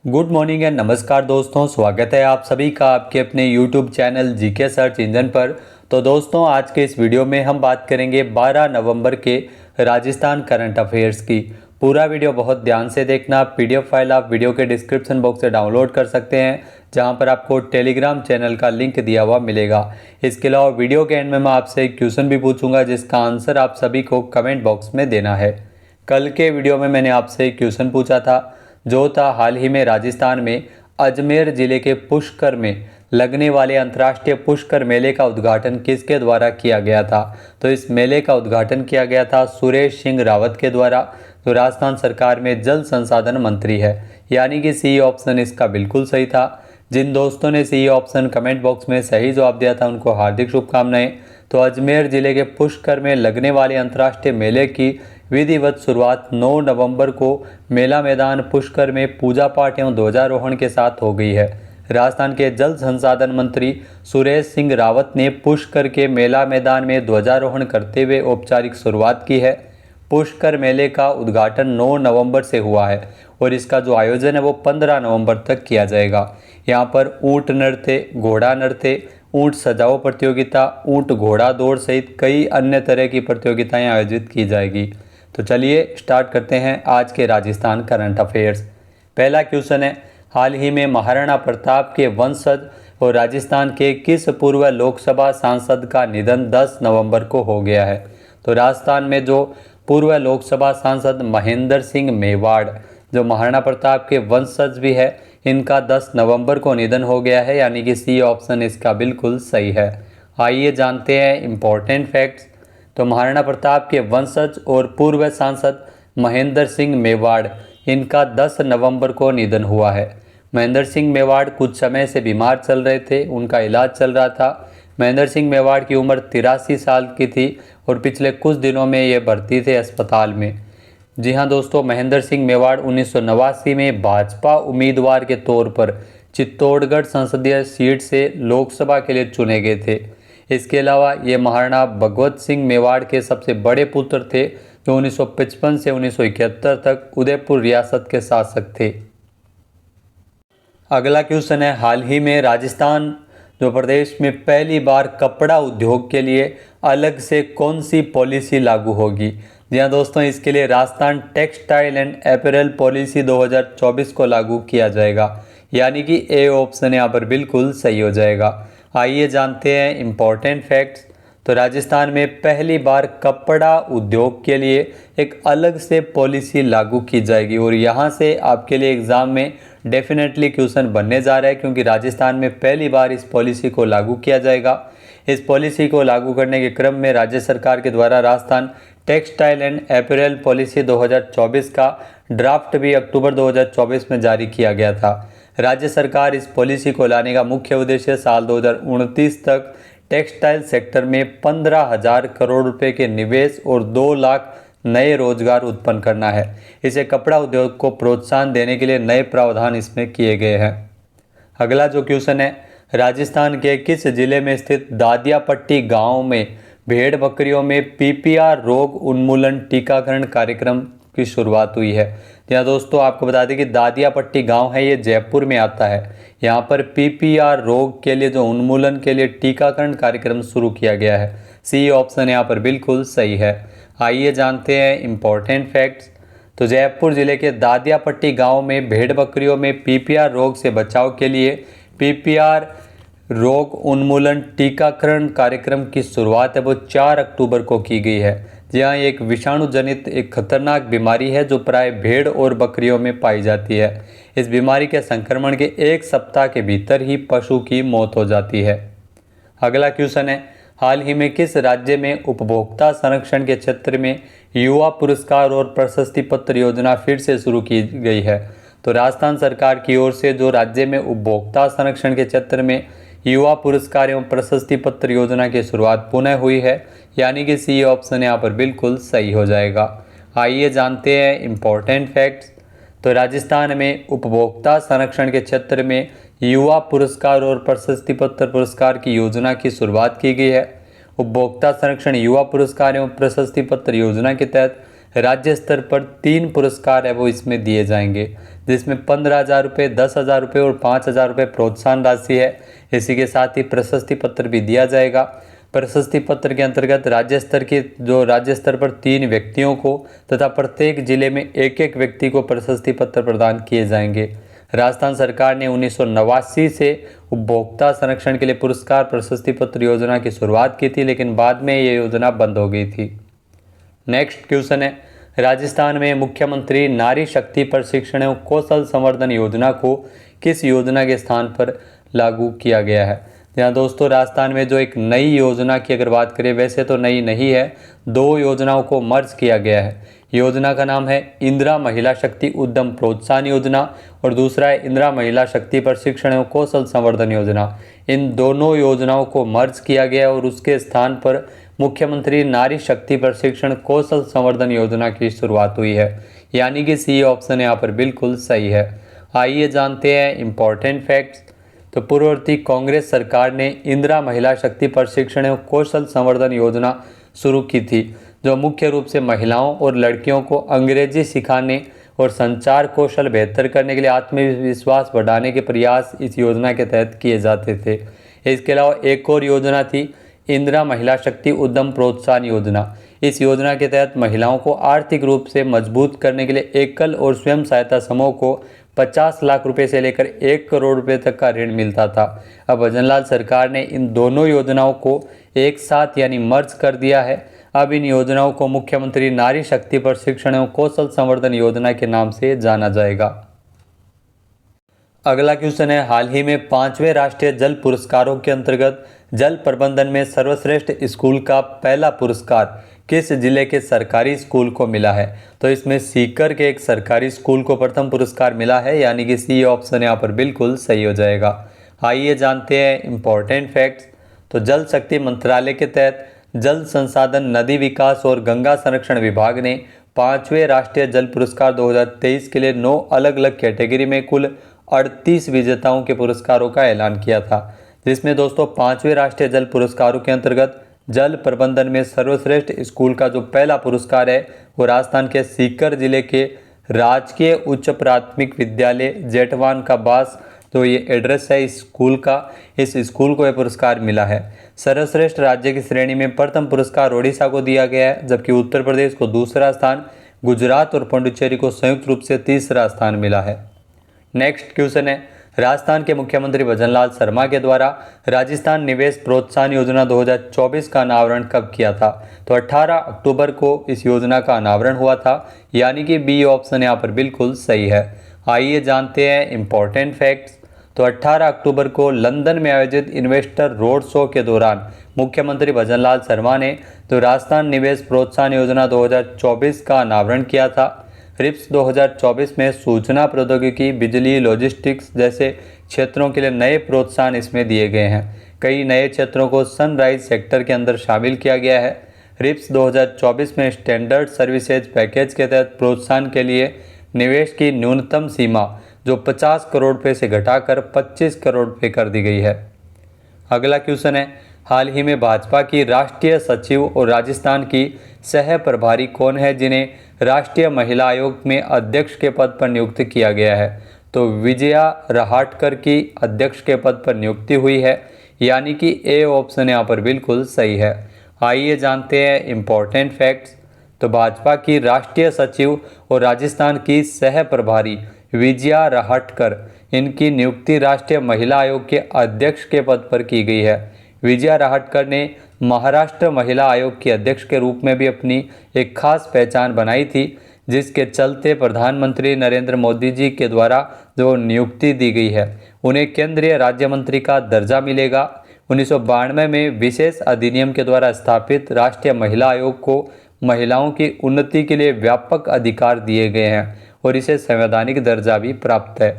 Good morning and नमस्कार दोस्तों, स्वागत है आप सभी का आपके अपने YouTube channel GK search engine पर। तो दोस्तों, आज के इस वीडियो में हम बात करेंगे 12 नवंबर के राजस्थान करंट अफेयर्स की। पूरा वीडियो बहुत ध्यान से देखना। PDF फाइल आप वीडियो के डिस्क्रिप्शन बॉक्स से डाउनलोड कर सकते हैं, जहां पर आपको टेलीग्राम चैनल का लिंक दिया हुआ मिलेगा। इसके अलावा वीडियो के एंड में मैं आपसे एक क्वेश्चन भी पूछूंगा, जिसका आंसर आप सभी को कमेंट बॉक्स में देना है। कल के वीडियो में मैंने आपसे एक क्वेश्चन पूछा था, जो था हाल ही में राजस्थान में अजमेर जिले के पुष्कर में लगने वाले अंतर्राष्ट्रीय पुष्कर मेले का उद्घाटन किसके द्वारा किया गया था। तो इस मेले का उद्घाटन किया गया था सुरेश सिंह रावत के द्वारा, जो राजस्थान सरकार में जल संसाधन मंत्री है। यानी कि सी ऑप्शन इसका बिल्कुल सही था। जिन दोस्तों ने सी ऑप्शन कमेंट बॉक्स में सही जवाब दिया था, उनको हार्दिक शुभकामनाएं। तो अजमेर जिले के पुष्कर में लगने वाले अंतर्राष्ट्रीय मेले की विधिवत शुरुआत 9 नवंबर को मेला मैदान पुष्कर में पूजा पाठ एवं ध्वजारोहण के साथ हो गई है। राजस्थान के जल संसाधन मंत्री सुरेश सिंह रावत ने पुष्कर के मेला मैदान में ध्वजारोहण करते हुए औपचारिक शुरुआत की है। पुष्कर मेले का उद्घाटन 9 नवंबर से हुआ है और इसका जो आयोजन है वो 15 नवंबर तक किया जाएगा। यहाँ पर ऊंट नृत्य, घोड़ा नृत्य, ऊंट सजाओ प्रतियोगिता, ऊंट घोड़ा दौड़ सहित कई अन्य तरह की प्रतियोगिताएं आयोजित की जाएगी। तो चलिए स्टार्ट करते हैं आज के राजस्थान करंट अफेयर्स। पहला क्वेश्चन है, हाल ही में महाराणा प्रताप के वंशज और राजस्थान के किस पूर्व लोकसभा सांसद का निधन 10 नवंबर को हो गया है। तो राजस्थान में जो पूर्व लोकसभा सांसद महेंद्र सिंह मेवाड़, जो महाराणा प्रताप के वंशज भी है, इनका 10 नवंबर को निधन हो गया है। यानी कि सी ऑप्शन इसका बिल्कुल सही है। आइए जानते हैं इम्पोर्टेंट फैक्ट्स। तो महाराणा प्रताप के वंशज और पूर्व सांसद महेंद्र सिंह मेवाड़, इनका 10 नवंबर को निधन हुआ है। महेंद्र सिंह मेवाड़ कुछ समय से बीमार चल रहे थे, उनका इलाज चल रहा था। महेंद्र सिंह मेवाड़ की उम्र 83 साल की थी और पिछले कुछ दिनों में ये भर्ती थे अस्पताल में। जी हाँ दोस्तों, महेंद्र सिंह मेवाड़ 1989 में भाजपा उम्मीदवार के तौर पर चित्तौड़गढ़ संसदीय सीट से लोकसभा के लिए चुने गए थे। इसके अलावा ये महाराणा भगवत सिंह मेवाड़ के सबसे बड़े पुत्र थे, जो 1955 से 1971 तक उदयपुर रियासत के शासक थे। अगला क्वेश्चन है, हाल ही में राजस्थान जो प्रदेश में पहली बार कपड़ा उद्योग के लिए अलग से कौन सी पॉलिसी लागू होगी। जी हाँ दोस्तों, इसके लिए Rajasthan textile and apparel policy 2024 को लागू किया जाएगा। यानी कि ए ऑप्शन यहाँ पर बिल्कुल सही हो जाएगा। आइए जानते हैं इम्पोर्टेंट फैक्ट्स। तो राजस्थान में पहली बार कपड़ा उद्योग के लिए एक अलग से पॉलिसी लागू की जाएगी और यहाँ से आपके लिए एग्ज़ाम में डेफिनेटली क्वेश्चन बनने जा रहा है, क्योंकि राजस्थान में पहली बार इस पॉलिसी को लागू किया जाएगा। इस पॉलिसी को लागू करने के क्रम में राज्य सरकार के द्वारा Rajasthan textile and apparel policy 2024 का ड्राफ्ट भी अक्टूबर 2024 में जारी किया गया था। राज्य सरकार इस पॉलिसी को लाने का मुख्य उद्देश्य साल 2029 तक टेक्सटाइल सेक्टर में 15,000 करोड़ रुपए के निवेश और 2 लाख नए रोजगार उत्पन्न करना है। इसे कपड़ा उद्योग को प्रोत्साहन देने के लिए नए प्रावधान इसमें किए गए हैं। अगला जो क्वेश्चन है, राजस्थान के किस जिले में स्थित दादियापट्टी गांव में भेड़ बकरियों में PPR रोग उन्मूलन टीकाकरण कार्यक्रम की शुरुआत हुई है। यहाँ दोस्तों आपको बता दें कि दादियापट्टी गांव है, ये जयपुर में आता है। यहाँ पर PPR रोग के लिए जो उन्मूलन के लिए टीकाकरण कार्यक्रम शुरू किया गया है। सी ऑप्शन यहाँ पर बिल्कुल सही है। आइए जानते हैं इम्पोर्टेंट फैक्ट्स। तो जयपुर जिले के दादियापट्टी गांव में भेड़ बकरियों में PPR रोग से बचाव के लिए PPR रोग उन्मूलन टीकाकरण कार्यक्रम की शुरुआत है वो 4 अक्टूबर को की गई है। जहाँ एक विषाणु जनित एक खतरनाक बीमारी है, जो प्राय भेड़ और बकरियों में पाई जाती है। इस बीमारी के संक्रमण के 1 सप्ताह के भीतर ही पशु की मौत हो जाती है। अगला क्वेश्चन है, हाल ही में किस राज्य में उपभोक्ता संरक्षण के क्षेत्र में युवा पुरस्कार और प्रशस्ति पत्र योजना फिर से शुरू की गई है। तो राजस्थान सरकार की ओर से जो राज्य में उपभोक्ता संरक्षण के क्षेत्र में युवा पुरस्कार एवं प्रशस्ति पत्र योजना की शुरुआत पुनः हुई है। यानी कि सी ऑप्शन यहाँ पर बिल्कुल सही हो जाएगा। आइए जानते हैं इम्पोर्टेंट फैक्ट्स। तो राजस्थान में उपभोक्ता संरक्षण के क्षेत्र में युवा पुरस्कार और प्रशस्ति पत्र पुरस्कार की योजना की शुरुआत की गई है। उपभोक्ता संरक्षण युवा पुरस्कार एवं प्रशस्ति पत्र योजना के तहत राज्य स्तर पर 3 पुरस्कार है वो इसमें दिए जाएंगे, जिसमें 15,000 रुपये, 10,000 रुपये और 5,000 रुपये प्रोत्साहन राशि है। इसी के साथ ही प्रशस्ति पत्र भी दिया जाएगा। प्रशस्ति पत्र के अंतर्गत राज्य स्तर पर 3 व्यक्तियों को तथा प्रत्येक जिले में एक एक व्यक्ति को प्रशस्ति पत्र प्रदान किए जाएंगे। राजस्थान सरकार ने 1989 से उपभोक्ता संरक्षण के लिए पुरस्कार प्रशस्ति पत्र योजना की शुरुआत की थी, लेकिन बाद में ये योजना बंद हो गई थी। नेक्स्ट क्वेश्चन है, राजस्थान में मुख्यमंत्री नारी शक्ति प्रशिक्षण एवं कौशल संवर्धन योजना को किस योजना के स्थान पर लागू किया गया है? यहाँ दोस्तों राजस्थान में जो एक नई योजना की अगर बात करें, वैसे तो नई नहीं है, 2 योजनाओं को मर्ज किया गया है। योजना का नाम है इंदिरा महिला शक्ति उद्यम प्रोत्साहन योजना और दूसरा है इंदिरा महिला शक्ति प्रशिक्षण एवं कौशल संवर्धन योजना। इन दोनों योजनाओं को मर्ज किया गया और उसके स्थान पर मुख्यमंत्री नारी शक्ति प्रशिक्षण कौशल संवर्धन योजना की शुरुआत हुई है, यानी कि सी ऑप्शन यहाँ पर बिल्कुल सही है। आइए जानते हैं इम्पोर्टेंट फैक्ट्स। तो पूर्ववर्ती कांग्रेस सरकार ने इंदिरा महिला शक्ति प्रशिक्षण एवं कौशल संवर्धन योजना शुरू की थी, जो मुख्य रूप से महिलाओं और लड़कियों को अंग्रेजी सिखाने और संचार कौशल बेहतर करने के लिए आत्मविश्वास बढ़ाने के प्रयास इस योजना के तहत किए जाते थे। इसके अलावा एक और योजना थी इंदिरा महिला शक्ति उद्यम प्रोत्साहन योजना। इस योजना के तहत महिलाओं को आर्थिक रूप से मजबूत करने के लिए एकल और स्वयं सहायता समूह को 50 लाख रुपए से लेकर 1 करोड़ रुपए तक का ऋण मिलता था। अब भजनलाल सरकार ने इन दोनों योजनाओं को एक साथ यानी मर्ज कर दिया है। अब इन योजनाओं को मुख्यमंत्री नारी शक्ति प्रशिक्षण एवं कौशल संवर्धन योजना के नाम से जाना जाएगा। अगला क्वेश्चन है, हाल ही में 5वें राष्ट्रीय जल पुरस्कारों के अंतर्गत जल प्रबंधन में सर्वश्रेष्ठ स्कूल का पहला पुरस्कार किस जिले के सरकारी स्कूल को मिला है? तो इसमें सीकर के एक सरकारी स्कूल को प्रथम पुरस्कार मिला है, यानी कि सी ऑप्शन यहाँ पर बिल्कुल सही हो जाएगा। आइए जानते हैं इम्पोर्टेंट फैक्ट्स। तो जल शक्ति मंत्रालय के तहत जल संसाधन, नदी विकास और गंगा संरक्षण विभाग ने 5वें राष्ट्रीय जल पुरस्कार 2023 के लिए 9 अलग अलग कैटेगरी में कुल 38 विजेताओं के पुरस्कारों का ऐलान किया था, जिसमें दोस्तों 5वें राष्ट्रीय जल पुरस्कारों के अंतर्गत जल प्रबंधन में सर्वश्रेष्ठ स्कूल का जो पहला पुरस्कार है वो राजस्थान के सीकर जिले के राजकीय उच्च प्राथमिक विद्यालय जेठवान का बास, तो ये एड्रेस है इस स्कूल का, इस स्कूल को यह पुरस्कार मिला है। सर्वश्रेष्ठ राज्य की श्रेणी में प्रथम पुरस्कार ओडिशा को दिया गया है, जबकि उत्तर प्रदेश को दूसरा स्थान, गुजरात और पुडुचेरी को संयुक्त रूप से तीसरा स्थान मिला है। नेक्स्ट क्वेश्चन है, राजस्थान के मुख्यमंत्री भजनलाल शर्मा के द्वारा राजस्थान निवेश प्रोत्साहन योजना 2024 का अनावरण कब किया था? तो 18 अक्टूबर को इस योजना का अनावरण हुआ था, यानी कि बी ऑप्शन यहाँ पर बिल्कुल सही है। आइए जानते हैं इम्पोर्टेंट फैक्ट्स। तो 18 अक्टूबर को लंदन में आयोजित इन्वेस्टर रोड शो के दौरान मुख्यमंत्री भजनलाल शर्मा ने तो राजस्थान निवेश प्रोत्साहन योजना 2024 का अनावरण किया था। रिप्स 2024 में सूचना प्रौद्योगिकी, बिजली, लॉजिस्टिक्स जैसे क्षेत्रों के लिए नए प्रोत्साहन इसमें दिए गए हैं। कई नए क्षेत्रों को सनराइज सेक्टर के अंदर शामिल किया गया है। रिप्स 2024 में स्टैंडर्ड सर्विसेज पैकेज के तहत प्रोत्साहन के लिए निवेश की न्यूनतम सीमा जो 50 करोड़ रुपये से घटाकर 25 करोड़ रुपये कर दी गई है। अगला क्वेश्चन है, हाल ही में भाजपा की राष्ट्रीय सचिव और राजस्थान की सह प्रभारी कौन है जिन्हें राष्ट्रीय महिला आयोग में अध्यक्ष के पद पर नियुक्त किया गया है? तो विजया रहाटकर की अध्यक्ष के पद पर नियुक्ति हुई है, यानी कि ए ऑप्शन यहाँ पर बिल्कुल सही है। आइए जानते हैं इम्पोर्टेंट फैक्ट्स। तो भाजपा की राष्ट्रीय सचिव और राजस्थान की सह प्रभारी विजया रहाटकर, इनकी नियुक्ति राष्ट्रीय महिला आयोग के अध्यक्ष के पद पर की गई है। विजया रहाटकर ने महाराष्ट्र महिला आयोग के अध्यक्ष के रूप में भी अपनी एक खास पहचान बनाई थी, जिसके चलते प्रधानमंत्री नरेंद्र मोदी जी के द्वारा जो नियुक्ति दी गई है उन्हें केंद्रीय राज्य मंत्री का दर्जा मिलेगा। 1992 में विशेष अधिनियम के द्वारा स्थापित राष्ट्रीय महिला आयोग को महिलाओं की उन्नति के लिए व्यापक अधिकार दिए गए हैं और इसे संवैधानिक दर्जा भी प्राप्त है।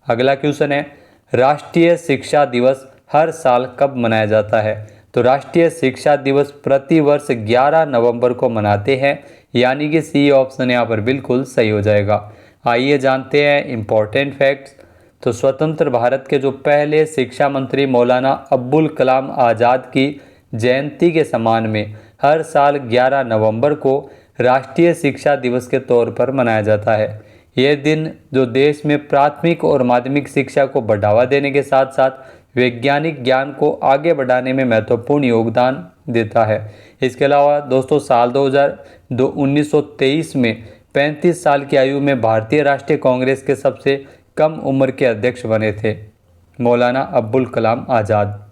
अगला क्वेश्चन है, राष्ट्रीय शिक्षा दिवस हर साल कब मनाया जाता है? तो राष्ट्रीय शिक्षा दिवस प्रति वर्ष 11 नवंबर को मनाते हैं, यानी कि सी ऑप्शन यहाँ पर बिल्कुल सही हो जाएगा। आइए जानते हैं इम्पोर्टेंट फैक्ट्स। तो स्वतंत्र भारत के जो पहले शिक्षा मंत्री मौलाना अब्दुल कलाम आज़ाद की जयंती के सम्मान में हर साल 11 नवंबर को राष्ट्रीय शिक्षा दिवस के तौर पर मनाया जाता है। यह दिन जो देश में प्राथमिक और माध्यमिक शिक्षा को बढ़ावा देने के साथ साथ वैज्ञानिक ज्ञान को आगे बढ़ाने में महत्वपूर्ण योगदान देता है। इसके अलावा दोस्तों साल 1923 में 35 साल की आयु में भारतीय राष्ट्रीय कांग्रेस के सबसे कम उम्र के अध्यक्ष बने थे, मौलाना अब्दुल कलाम आज़ाद।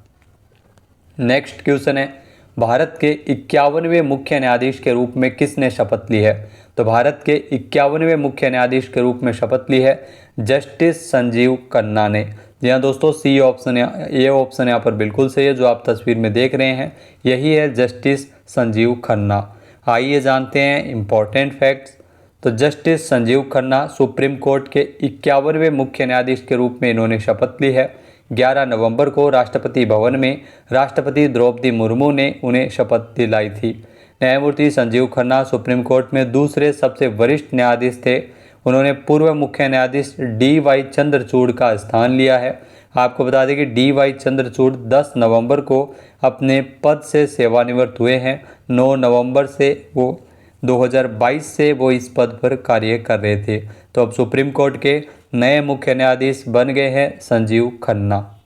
नेक्स्ट क्वेश्चन है, भारत के 51वें मुख्य न्यायाधीश के रूप में किसने शपथ ली है? तो भारत के 51वें मुख्य न्यायाधीश के रूप में शपथ ली है जस्टिस संजीव खन्ना ने। जी हाँ दोस्तों, सी ऑप्शन, ये ऑप्शन यहाँ पर बिल्कुल सही है जो आप तस्वीर में देख रहे हैं, यही है जस्टिस संजीव खन्ना। आइए जानते हैं इम्पोर्टेंट फैक्ट्स। तो justice Sanjeev Khanna supreme court के 51वें मुख्य न्यायाधीश के रूप में इन्होंने शपथ ली है। 11 नवंबर को राष्ट्रपति भवन में राष्ट्रपति द्रौपदी मुर्मू ने उन्हें शपथ दिलाई थी। न्यायमूर्ति संजीव खन्ना सुप्रीम कोर्ट में दूसरे सबसे वरिष्ठ न्यायाधीश थे। उन्होंने पूर्व मुख्य न्यायाधीश डी.वाई. चंद्रचूड़ का स्थान लिया है। आपको बता दें कि डी.वाई. चंद्रचूड़ 10 नवंबर को अपने पद से सेवानिवृत्त हुए हैं। 9 नवंबर से 2022 से वो इस पद पर कार्य कर रहे थे। तो अब सुप्रीम कोर्ट के नए मुख्य न्यायाधीश बन गए हैं संजीव खन्ना।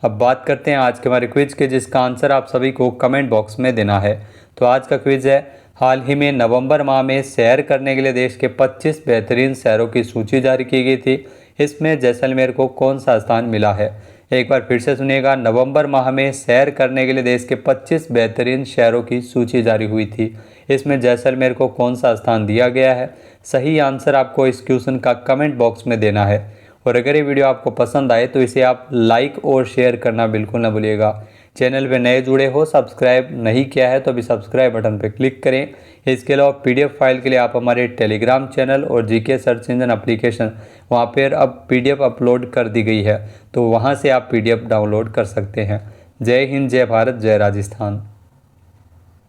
अब बात करते हैं आज के हमारे क्विज के, जिसका आंसर आप सभी को कमेंट बॉक्स में देना है। तो आज का क्विज है, हाल ही में नवंबर माह में सैर करने के लिए देश के 25 बेहतरीन शहरों की सूची जारी की गई थी। इसमें जैसलमेर को कौन सा स्थान मिला है? एक बार फिर से सुनिएगा, नवंबर माह में सैर करने के लिए देश के 25 बेहतरीन शहरों की सूची जारी हुई थी। इसमें जैसलमेर को कौन सा स्थान दिया गया है? सही आंसर आपको इस क्वेश्चन का कमेंट बॉक्स में देना है। और अगर ये वीडियो आपको पसंद आए तो इसे आप लाइक और शेयर करना बिल्कुल ना भूलिएगा। चैनल पे नए जुड़े हो, सब्सक्राइब नहीं किया है तो अभी सब्सक्राइब बटन पर क्लिक करें। इसके अलावा पीडीएफ फाइल के लिए आप हमारे टेलीग्राम चैनल और जीके सर्च इंजन एप्लीकेशन, वहाँ पर अब पीडीएफ अपलोड कर दी गई है, तो वहाँ से आप पीडीएफ डाउनलोड कर सकते हैं। जय हिंद, जय भारत, जय राजस्थान।